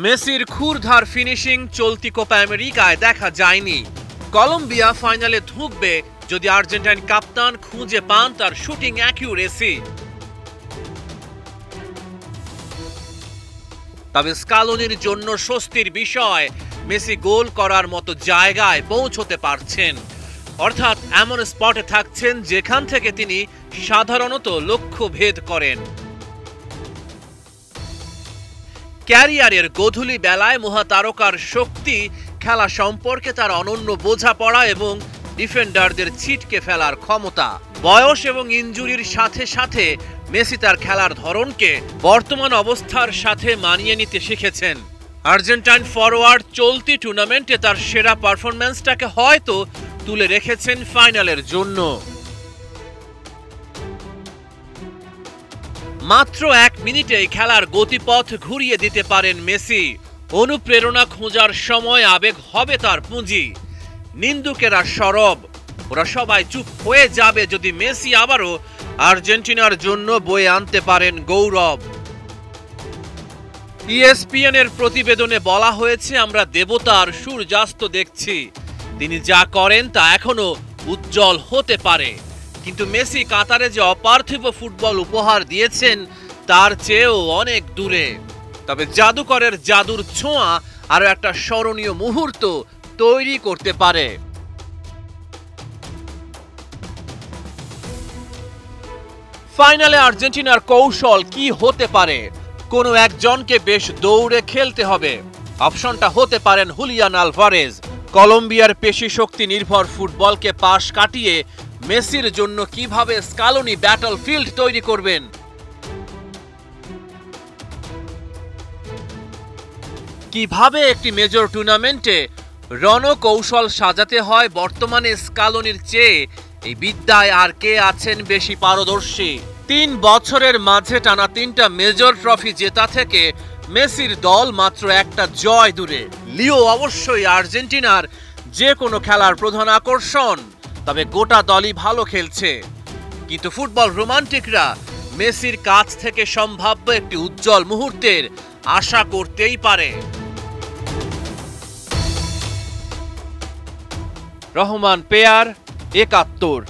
মেসির ক্ষুরধার ফিনিশিং চলতি কোপা আমেরিকায় দেখা যায়নি। কলম্বিয়া ফাইনালে ঢুকবে যদি আর্জেন্টাইন কাপ্তান খুঁজে পান তার শুটিং অ্যাকিউরেসি। তবে স্কালোনির জন্য স্বস্তির বিষয়, মেসি গোল করার মতো জায়গায় পৌঁছতে পারছেন, অর্থাৎ এমন স্পটে থাকছেন যেখান থেকে তিনি সাধারণত লক্ষ্য ভেদ করেন। ক্যারিয়ারের গোধূলি বেলায় মহাতারকার শক্তি, খেলা সম্পর্কে তার অনন্য বোঝাপড়া এবং ডিফেন্ডারদের ছিটকে ফেলার ক্ষমতা। বয়স এবং ইনজুরির সাথে সাথে মেসি তার খেলার ধরনকে বর্তমান অবস্থার সাথে মানিয়ে নিতে শিখেছেন। আর্জেন্টাইন ফরওয়ার্ড চলতি টুর্নামেন্টে তার সেরা পারফরম্যান্সটাকে হয়তো তুলে রেখেছেন ফাইনালের জন্য। মাত্র 1 মিনিটেই খেলার গতিপথ ঘুরিয়ে দিতে পারেন মেসি। অনুপ্রেরণা খোঁজার সময় আবেগ হবে তার পুঁজি। নিন্দুকেরা সরব, ওরা সবাই চুপ হয়ে যাবে যদি মেসি আবারও আর্জেন্টিনার জন্য বয়ে আনতে পারেন গৌরব। ESPN এর প্রতিবেদনে বলা হয়েছে, আমরা দেবতার সূর্যাস্ত দেখছি। তিনি যা করেন তা এখনো উজ্জ্বল হতে পারে, কিন্তু মেসি কাতারে যে অপার্থিব ফুটবল উপহার দিয়েছেন তার চেয়েও অনেক দূরে। তবে জাদুকরের জাদুর ছোঁয়া আরো একটা স্মরণীয় মুহূর্ত তৈরি করতে পারে। ফাইনালে আর্জেন্টিনার কৌশল কি হতে পারে? কোনো একজনকে বেশ দৌড়ে খেলতে হবে। অপশনটা হতে পারেন হুলিয়ান আলভারেজ। কলম্বিয়ার পেশি শক্তি নির্ভর ফুটবলকে পাশ কাটিয়ে মেসির জন্য কিভাবে স্কালোনি ব্যাটল ফিল্ড তৈরি করবেন? কিভাবে একটি মেজর টুর্নামেন্টে রণকৌশল সাজাতে হয় বর্তমানে স্কালোনির চেয়ে এই বিদ্যায় আর কে আছেন বেশি পারদর্শী? 3 বছরের মাঝে টানা 3টা মেজর ট্রফি জেতা থেকে মেসির দল মাত্র একটা জয় দূরে। লিও অবশ্যই আর্জেন্টিনার যে কোনো খেলার প্রধান আকর্ষণ, তবে গোটা দলই ভালো খেলছে। কিন্তু ফুটবল রোমান্টিকরা মেসির কাছ থেকে সম্ভাব্য একটি উজ্জ্বল মুহূর্তের আশা করতেই পারে। রহমান পেয়ার, ৭১।